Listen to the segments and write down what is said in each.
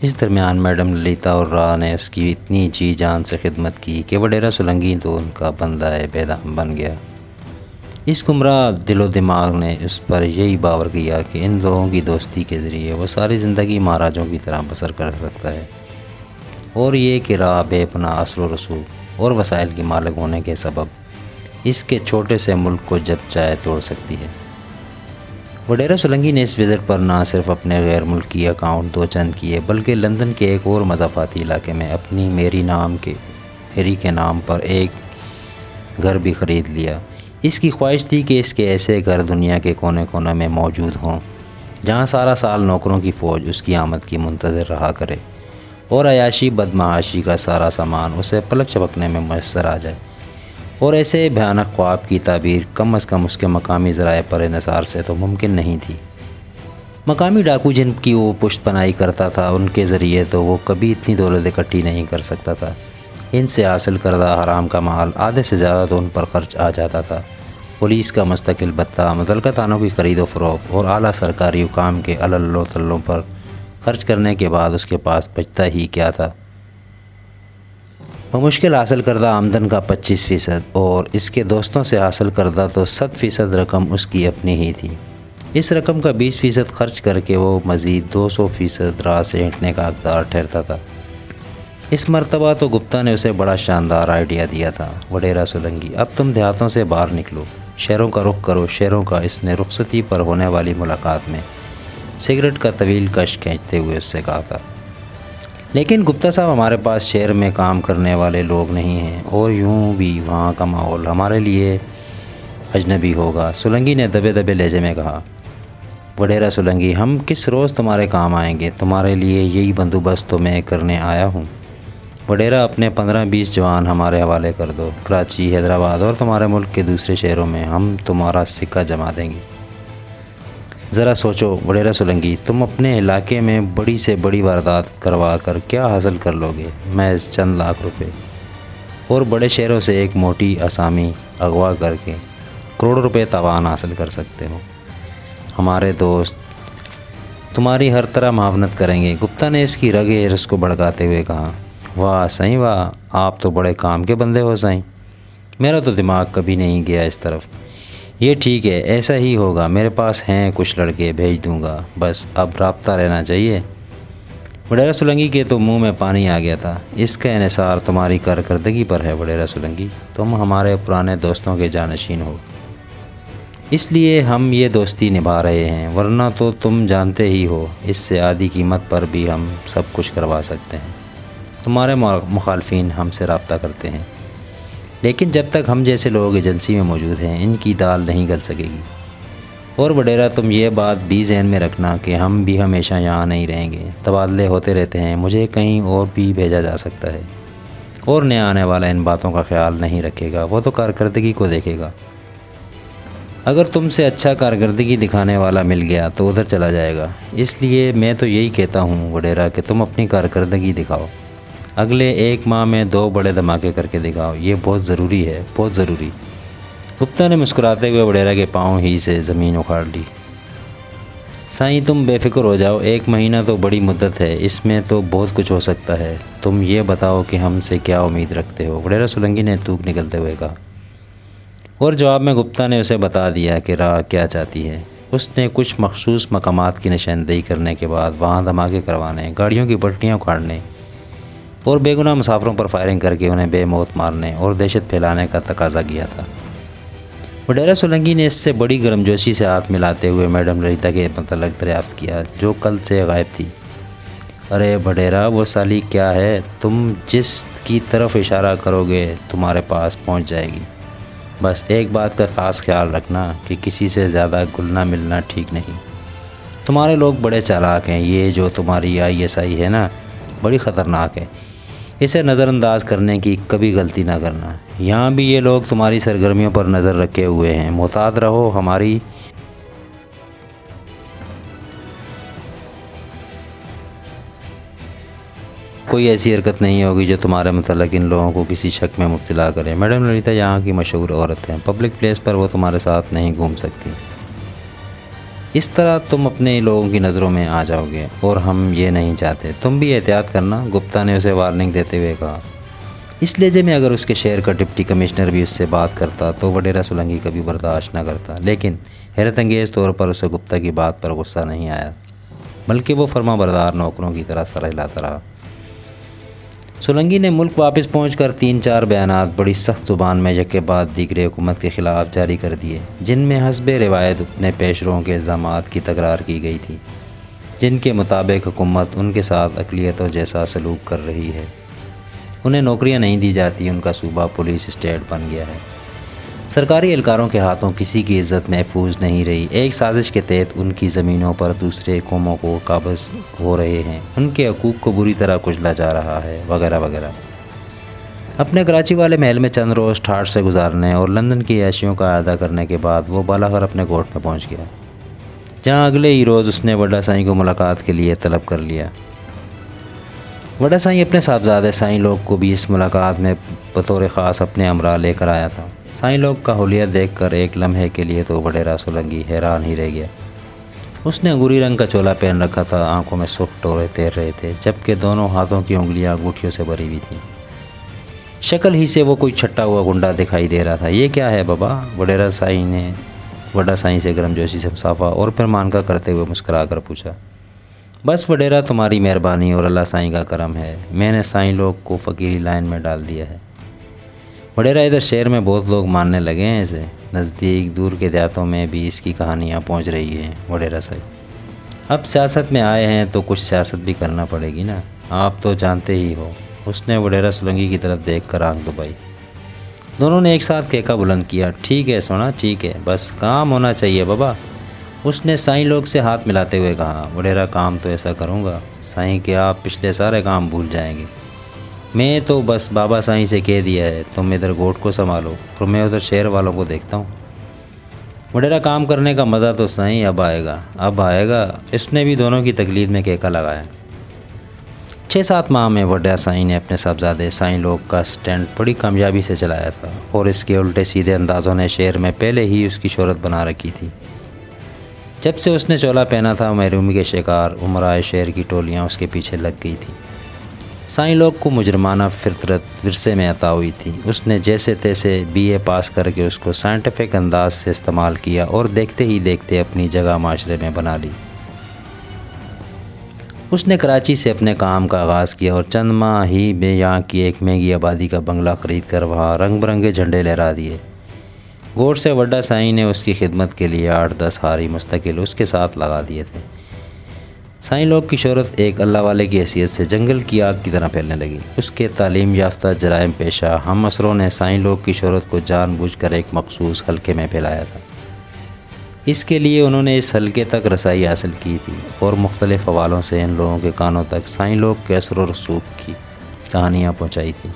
اس درمیان میڈم للیتا اور راہ نے اس کی اتنی جی جان سے خدمت کی کہ وڈیرا سولنگی تو ان کا بندہ بے دام بن گیا۔ اس گمراہ دل و دماغ نے اس پر یہی باور کیا کہ ان لوگوں کی دوستی کے ذریعے وہ ساری زندگی مہاراجوں کی طرح بسر کر سکتا ہے، اور یہ کہ راہ بے پناہ اثر و رسوخ اور وسائل کی مالک ہونے کے سبب اس کے چھوٹے سے ملک کو جب چاہے توڑ سکتی ہے۔ وڈیرا سولنگی نے اس وزٹ پر نہ صرف اپنے غیر ملکی اکاؤنٹ دو چند کیے بلکہ لندن کے ایک اور مضافاتی علاقے میں اپنی میری کے نام پر ایک گھر بھی خرید لیا۔ اس کی خواہش تھی کہ اس کے ایسے گھر دنیا کے کونے کونے میں موجود ہوں جہاں سارا سال نوکروں کی فوج اس کی آمد کی منتظر رہا کرے اور عیاشی بدمعاشی کا سارا سامان اسے پلک جھپکنے میں میسر آ جائے، اور ایسے بھیانک خواب کی تعبیر کم از کم اس کے مقامی ذرائع پر انحصار سے تو ممکن نہیں تھی۔ مقامی ڈاکو جن کی وہ پشت پناہی کرتا تھا ان کے ذریعے تو وہ کبھی اتنی دولت اکٹھی نہیں کر سکتا تھا۔ ان سے حاصل کردہ حرام کا مال آدھے سے زیادہ تو ان پر خرچ آ جاتا تھا۔ پولیس کا مستقل بتہ، متعلقہ تھانوں کی خرید و فروخت اور اعلیٰ سرکاری حکام کے علل و تلوں پر خرچ کرنے کے بعد اس کے پاس بچتا ہی کیا تھا؟ بمشکل حاصل کردہ آمدن کا 25% اور اس کے دوستوں سے حاصل کردہ تو 100% رقم اس کی اپنی ہی تھی۔ اس رقم کا 20% خرچ کر کے وہ مزید 200% راہ سے ہٹنے کا حقدار ٹھہرتا تھا۔ اس مرتبہ تو گپتا نے اسے بڑا شاندار آئیڈیا دیا تھا۔ وڈیرا سولنگی، اب تم دیہاتوں سے باہر نکلو، شہروں کا رخ کرو، شہروں کا۔ اس نے رخصتی پر ہونے والی ملاقات میں سگریٹ کا طویل کش کھینچتے ہوئے اس سے کہا تھا۔ لیکن گپتا صاحب، ہمارے پاس شہر میں کام کرنے والے لوگ نہیں ہیں، اور یوں بھی وہاں کا ماحول ہمارے لیے اجنبی ہوگا، سولنگی نے دبے دبے لہجے میں کہا۔ وڈیرا سولنگی، ہم کس روز تمہارے کام آئیں گے؟ تمہارے لیے یہی بندوبست تو میں کرنے آیا ہوں۔ وڈیرا، اپنے 15-20 جوان ہمارے حوالے کر دو، کراچی، حیدرآباد اور تمہارے ملک کے دوسرے شہروں میں ہم تمہارا سکہ جما دیں گے۔ ذرا سوچو وڈیرا سولنگی، تم اپنے علاقے میں بڑی سے بڑی واردات کروا کر کیا حاصل کر لو گے؟ محض چند لاکھ روپے، اور بڑے شہروں سے ایک موٹی آسامی اغوا کر کے کروڑوں روپے تاوان حاصل کر سکتے ہو۔ ہمارے دوست تمہاری ہر طرح معاونت کریں گے۔ گپتا نے اس کی رگ ارس کو بھڑکاتے ہوئے کہا۔ واہ سائیں واہ، آپ تو بڑے کام کے بندے ہو سائیں، میرا تو دماغ کبھی نہیں گیا اس طرف۔ یہ ٹھیک ہے، ایسا ہی ہوگا، میرے پاس ہیں کچھ لڑکے، بھیج دوں گا، بس اب رابطہ رہنا چاہیے۔ وڈیرا سولنگی کے تو منہ میں پانی آ گیا تھا۔ اس کا انحصار تمہاری کارکردگی پر ہے وڈیرا سولنگی، تم ہمارے پرانے دوستوں کے جانشین ہو، اس لیے ہم یہ دوستی نبھا رہے ہیں، ورنہ تو تم جانتے ہی ہو اس سے آدھی قیمت پر بھی ہم سب کچھ کروا سکتے ہیں۔ تمہارے مخالفین ہم سے رابطہ کرتے ہیں، لیکن جب تک ہم جیسے لوگ ایجنسی میں موجود ہیں ان کی دال نہیں گل سکے گی۔ اور وڈیرا، تم یہ بات بھی ذہن میں رکھنا کہ ہم بھی ہمیشہ یہاں نہیں رہیں گے، تبادلے ہوتے رہتے ہیں، مجھے کہیں اور بھی بھیجا جا سکتا ہے، اور نیا آنے والا ان باتوں کا خیال نہیں رکھے گا، وہ تو کارکردگی کو دیکھے گا۔ اگر تم سے اچھا کارکردگی دکھانے والا مل گیا تو ادھر چلا جائے گا، اس لیے میں تو یہی کہتا ہوں وڈیرا کہ تم اپنی کارکردگی دکھاؤ، اگلے 1 ماہ میں 2 بڑے دھماکے کر کے دکھاؤ، یہ بہت ضروری ہے، بہت ضروری۔ گپتا نے مسکراتے ہوئے وڈیرا کے پاؤں ہی سے زمین اکھاڑ لی۔ سائیں تم بے فکر ہو جاؤ، 1 مہینہ تو بڑی مدت ہے، اس میں تو بہت کچھ ہو سکتا ہے، تم یہ بتاؤ کہ ہم سے کیا امید رکھتے ہو؟ وڈیرا سولنگی نے تھوک نکلتے ہوئے کہا، اور جواب میں گپتا نے اسے بتا دیا کہ راہ کیا چاہتی ہے۔ اس نے کچھ مخصوص مقامات کی نشاندہی کرنے کے بعد وہاں دھماکے کروانے، گاڑیوں کی پٹریاں اکھاڑنے اور بے گناہ مسافروں پر فائرنگ کر کے انہیں بے موت مارنے اور دہشت پھیلانے کا تقاضا کیا تھا۔ وڈیرا سولنگی نے اس سے بڑی گرمجوشی سے ہاتھ ملاتے ہوئے میڈم للیتا کے متعلق دریافت کیا، جو کل سے غائب تھی۔ ارے وڈیرا، وہ سالی کیا ہے، تم جس کی طرف اشارہ کرو گے تمہارے پاس پہنچ جائے گی، بس ایک بات کا خاص خیال رکھنا کہ کسی سے زیادہ گھلنا ملنا ٹھیک نہیں۔ تمہارے لوگ بڑے چالاک ہیں، یہ جو تمہاری ISI ہے نا، بڑی خطرناک ہے، اسے نظر انداز کرنے کی کبھی غلطی نہ کرنا۔ یہاں بھی یہ لوگ تمہاری سرگرمیوں پر نظر رکھے ہوئے ہیں، محتاط رہو، ہماری کوئی ایسی حرکت نہیں ہوگی جو تمہارے متعلق ان لوگوں کو کسی شک میں مبتلا کرے۔ میڈم للیتا یہاں کی مشہور عورت ہیں، پبلک پلیس پر وہ تمہارے ساتھ نہیں گھوم سکتی۔ اس طرح تم اپنے لوگوں کی نظروں میں آ جاؤ گے اور ہم یہ نہیں چاہتے، تم بھی احتیاط کرنا، گپتا نے اسے وارننگ دیتے ہوئے کہا۔ اس لہجے میں اگر اس کے شہر کا ڈپٹی کمشنر بھی اس سے بات کرتا تو وڈیرا سولنگی کبھی برداشت نہ کرتا، لیکن حیرت انگیز طور پر اسے گپتا کی بات پر غصہ نہیں آیا، بلکہ وہ فرما بردار نوکروں کی طرح سر ہلاتا رہا۔ سولنگی نے ملک واپس پہنچ کر 3-4 بیانات بڑی سخت زبان میں یک کے بعد دیگر حکومت کے خلاف جاری کر دیے، جن میں حسب روایت اپنے پیشروؤں کے الزامات کی تکرار کی گئی تھی، جن کے مطابق حکومت ان کے ساتھ اقلیتوں جیسا سلوک کر رہی ہے، انہیں نوکریاں نہیں دی جاتی، ان کا صوبہ پولیس اسٹیٹ بن گیا ہے، سرکاری اہلکاروں کے ہاتھوں کسی کی عزت محفوظ نہیں رہی، ایک سازش کے تحت ان کی زمینوں پر دوسرے قوموں کو قابض ہو رہے ہیں، ان کے حقوق کو بری طرح کچلا جا رہا ہے، وغیرہ وغیرہ۔ اپنے کراچی والے محل میں چند روز ٹھاٹھ سے گزارنے اور لندن کی عیاشیوں کا اعادہ کرنے کے بعد وہ بالاخر اپنے کوٹ میں پہنچ گیا، جہاں اگلے ہی روز اس نے وڈا سائیں کو ملاقات کے لیے طلب کر لیا۔ وڈا سائیں اپنے صاحبزادے سائیں لوگ کو بھی اس ملاقات میں بطور خاص اپنے ہمراہ لے کر آیا تھا۔ سائیں لوگ کا حلیہ دیکھ کر ایک لمحے کے لیے تو وڈیرا سولنگی حیران ہی رہ گیا۔ اس نے انگوری رنگ کا چولا پہن رکھا تھا، آنکھوں میں سرخ ٹورے تیر رہے تھے، جبکہ دونوں ہاتھوں کی انگلیاں انگوٹھیوں سے بھری ہوئی تھیں۔ شکل ہی سے وہ کوئی چھٹا ہوا گنڈا دکھائی دے رہا تھا۔ یہ کیا ہے بابا؟ وڈیرا سائیں نے وڈا سائیں سے گرمجوشی سے مصافحہ اور پھر مانکا کرتے ہوئے مسکرا کر پوچھا۔ بس وڈیرا، تمہاری مہربانی اور اللہ سائیں کا کرم ہے، میں نے سائیں لوگ کو فقیری لائن میں ڈال دیا ہے۔ وڈیرا، ادھر شہر میں بہت لوگ ماننے لگے ہیں اسے، نزدیک دور کے دیہاتوں میں بھی اس کی کہانیاں پہنچ رہی ہیں۔ وڈیرا سائیں، اب سیاست میں آئے ہیں تو کچھ سیاست بھی کرنا پڑے گی نا، آپ تو جانتے ہی ہو۔ اس نے وڈیرا سولنگی کی طرف دیکھ کر آنکھ دبائی۔ دونوں نے ایک ساتھ کہکا بلند کیا۔ ٹھیک ہے سونا، ٹھیک ہے، بس کام ہونا چاہیے بابا، اس نے سائیں لوگ سے ہاتھ ملاتے ہوئے کہا۔ وڈیرا، کام تو ایسا کروں گا سائیں کہ آپ پچھلے سارے کام بھول جائیں گے، میں تو بس بابا سائیں سے کہہ دیا ہے تم ادھر گوٹ کو سنبھالو اور میں ادھر شہر والوں کو دیکھتا ہوں۔ وڈیرا، کام کرنے کا مزہ تو سائیں اب آئے گا، اب آئے گا، اس نے بھی دونوں کی تقلید میں کہکا لگایا۔ 6-7 ماہ میں وڈیرا سائیں نے اپنے صاحبزادے سائیں لوگ کا سٹینڈ بڑی کامیابی سے چلایا تھا، اور اس کے الٹے سیدھے اندازوں نے شہر میں پہلے ہی اس کی شہرت بنا رکھی تھی۔ جب سے اس نے چولا پہنا تھا، محرومی کے شکار امرائے شہر کی ٹولیاں اس کے پیچھے لگ گئی تھیں۔ سائیں لوگ کو مجرمانہ فطرت ورثے میں عطا ہوئی تھی، اس نے جیسے تیسے BA پاس کر کے اس کو سائنٹیفک انداز سے استعمال کیا اور دیکھتے ہی دیکھتے اپنی جگہ معاشرے میں بنا لی۔ اس نے کراچی سے اپنے کام کا آغاز کیا اور چند ماہ ہی میں یہاں کی ایک مہنگی آبادی کا بنگلہ خرید کر وہاں رنگ برنگے جھنڈے لہرا دیے۔ گوٹ سے وڈا سائیں نے اس کی خدمت کے لیے 8-10 ہاری مستقل اس کے ساتھ لگا دیے تھے۔ سائیں لوگ کی شہرت ایک اللہ والے کی حیثیت سے جنگل کی آگ کی طرح پھیلنے لگی۔ اس کے تعلیم یافتہ جرائم پیشہ ہم عصروں نے سائیں لوگ کی شہرت کو جان بوجھ کر ایک مخصوص حلقے میں پھیلایا تھا۔ اس کے لیے انہوں نے اس حلقے تک رسائی حاصل کی تھی اور مختلف حوالوں سے ان لوگوں کے کانوں تک سائیں لوگ کے اثر و رسوخ کی کہانیاں پہنچائی تھیں۔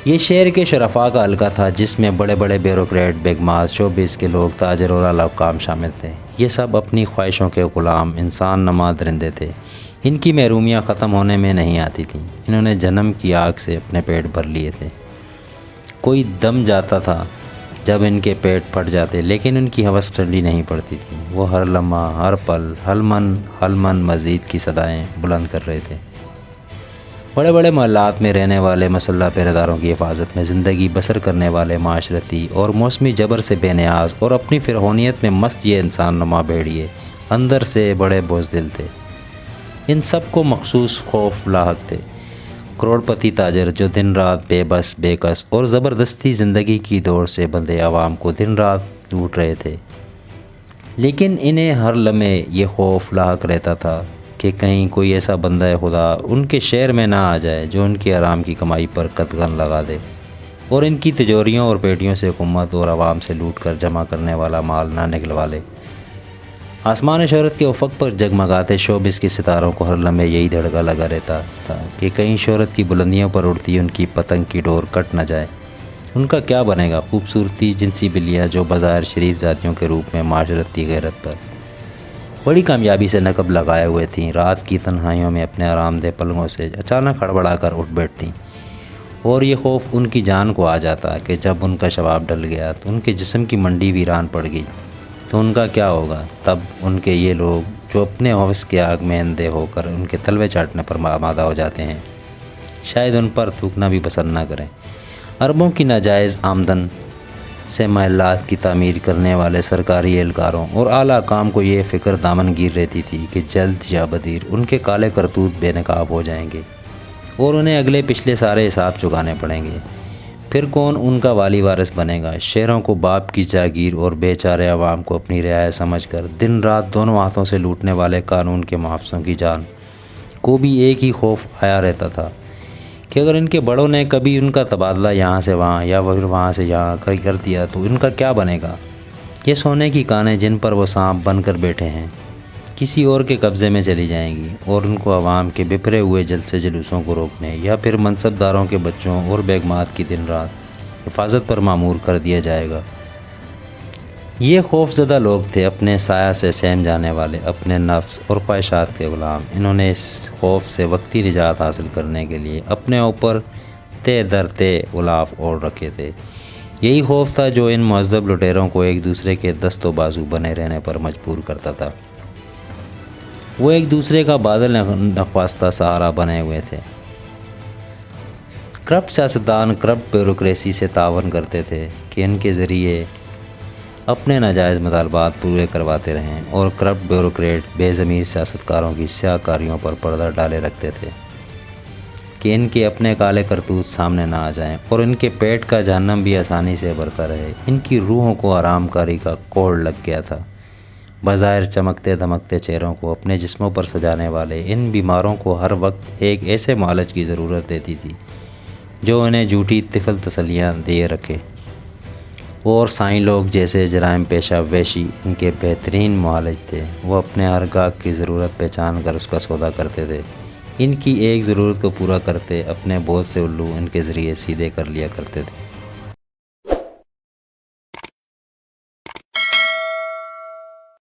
یہ شہر کے شرفاء کا حلقہ تھا، جس میں بڑے بڑے بیوروکریٹ، بیگمات، شوبز کے لوگ، تاجر اور اعلیٰ حکام شامل تھے۔ یہ سب اپنی خواہشوں کے غلام، انسان نما درندے تھے۔ ان کی محرومیاں ختم ہونے میں نہیں آتی تھیں، انہوں نے جنم کی آگ سے اپنے پیٹ بھر لیے تھے۔ کوئی دم جاتا تھا جب ان کے پیٹ پھٹ جاتے، لیکن ان کی ہوس ٹھنڈی نہیں پڑتی تھی، وہ ہر لمحہ، ہر پل حلمن مزید کی صدائیں بلند کر رہے تھے۔ بڑے بڑے محلات میں رہنے والے مسلح پہرے داروں کی حفاظت میں زندگی بسر کرنے والے معاشرتی اور موسمی جبر سے بے نیاز اور اپنی فرعونیت میں مست یہ انسان نما بھیڑیے اندر سے بڑے بزدل تھے۔ ان سب کو مخصوص خوف لاحق تھے۔ کروڑ پتی تاجر جو دن رات بے بس، بے کس اور زبردستی زندگی کی دوڑ سے بندھے عوام کو دن رات لوٹ رہے تھے، لیکن انہیں ہر لمحے یہ خوف لاحق رہتا تھا کہ کہیں کوئی ایسا بندہ خدا ان کے شہر میں نہ آ جائے جو ان کی آرام کی کمائی پر قدغن لگا دے اور ان کی تجوریوں اور پیٹیوں سے حکومت اور عوام سے لوٹ کر جمع کرنے والا مال نہ نکلوا لے۔ آسمان شہرت کے افق پر جگمگاتے شوبز کے ستاروں کو ہر لمحے یہی دھڑکا لگا رہتا تھا کہ کہیں شہرت کی بلندیوں پر اڑتی ان کی پتنگ کی ڈور کٹ نہ جائے۔ ان کا کیا بنے گا؟ خوبصورتی جنسی بلیاں جو بظاہر شریف ذاتیوں کے روپ میں معاشرتی غیرت پر بڑی کامیابی سے نقب لگائے ہوئے تھیں، رات کی تنہائیوں میں اپنے آرام دہ پلنگوں سے اچانک ہڑبڑا کر اٹھ بیٹھتیں، اور یہ خوف ان کی جان کو آ جاتا کہ جب ان کا شباب ڈل گیا تو ان کے جسم کی منڈی ویران پڑ گئی، تو ان کا کیا ہوگا؟ تب ان کے یہ لوگ جو اپنے حوث کے آگ میں اندھے ہو کر ان کے تلوے چاٹنے پر آمادہ ہو جاتے ہیں، شاید ان پر تھوکنا بھی پسند نہ کریں۔ اربوں کی ناجائز آمدن سے محلات کی تعمیر کرنے والے سرکاری اہلکاروں اور اعلیٰ حکام کو یہ فکر دامن گیر رہتی تھی کہ جلد یا بدیر ان کے کالے کرتوت بے نقاب ہو جائیں گے اور انہیں اگلے پچھلے سارے حساب چکانے پڑیں گے۔ پھر کون ان کا والی وارث بنے گا؟ شہروں کو باپ کی جاگیر اور بے چارے عوام کو اپنی رعایا سمجھ کر دن رات دونوں ہاتھوں سے لوٹنے والے قانون کے محافظوں کی جان کو بھی ایک ہی خوف آیا رہتا تھا کہ اگر ان کے بڑوں نے کبھی ان کا تبادلہ یہاں سے وہاں یا پھر وہاں سے یہاں کر دیا تو ان کا کیا بنے گا؟ یہ سونے کی کانیں جن پر وہ سانپ بن کر بیٹھے ہیں کسی اور کے قبضے میں چلی جائیں گی اور ان کو عوام کے بپھرے ہوئے جلسے جلوسوں کو روکنے یا پھر منصب داروں کے بچوں اور بیگمات کی دن رات حفاظت پر مامور کر دیا جائے گا۔ یہ خوف زدہ لوگ تھے، اپنے سایہ سے سہم جانے والے، اپنے نفس اور خواہشات کے غلام۔ انہوں نے اس خوف سے وقتی نجات حاصل کرنے کے لیے اپنے اوپر تے در تے غلاف اوڑھ رکھے تھے۔ یہی خوف تھا جو ان مہذب لٹیروں کو ایک دوسرے کے دست و بازو بنے رہنے پر مجبور کرتا تھا۔ وہ ایک دوسرے کا بادل نخواستہ سہارا بنے ہوئے تھے۔ کرپٹ سیاستدان کرپٹ بیوروکریسی سے تعاون کرتے تھے کہ ان کے ذریعے اپنے ناجائز مطالبات پورے کرواتے رہیں اور کرپٹ بیوروکریٹ بے ضمیر سیاستکاروں کی سیاہ کاریوں پر پردہ ڈالے رکھتے تھے کہ ان کے اپنے کالے کرتوت سامنے نہ آ جائیں اور ان کے پیٹ کا جہنم بھی آسانی سے بھرتا رہے۔ ان کی روحوں کو آرام کاری کا کوڑ لگ گیا تھا۔ بظاہر چمکتے دمکتے چہروں کو اپنے جسموں پر سجانے والے ان بیماروں کو ہر وقت ایک ایسے معالج کی ضرورت دیتی تھی جو انہیں جھوٹی طفل تسلیاں دے رکھے، اور سائیں لوگ جیسے جرائم پیشہ وحشی ان کے بہترین معالج تھے۔ وہ اپنے ہر گاہک کی ضرورت پہچان کر اس کا سودا کرتے تھے، ان کی ایک ضرورت کو پورا کرتے، اپنے بہت سے الو ان کے ذریعے سیدھے کر لیا کرتے تھے۔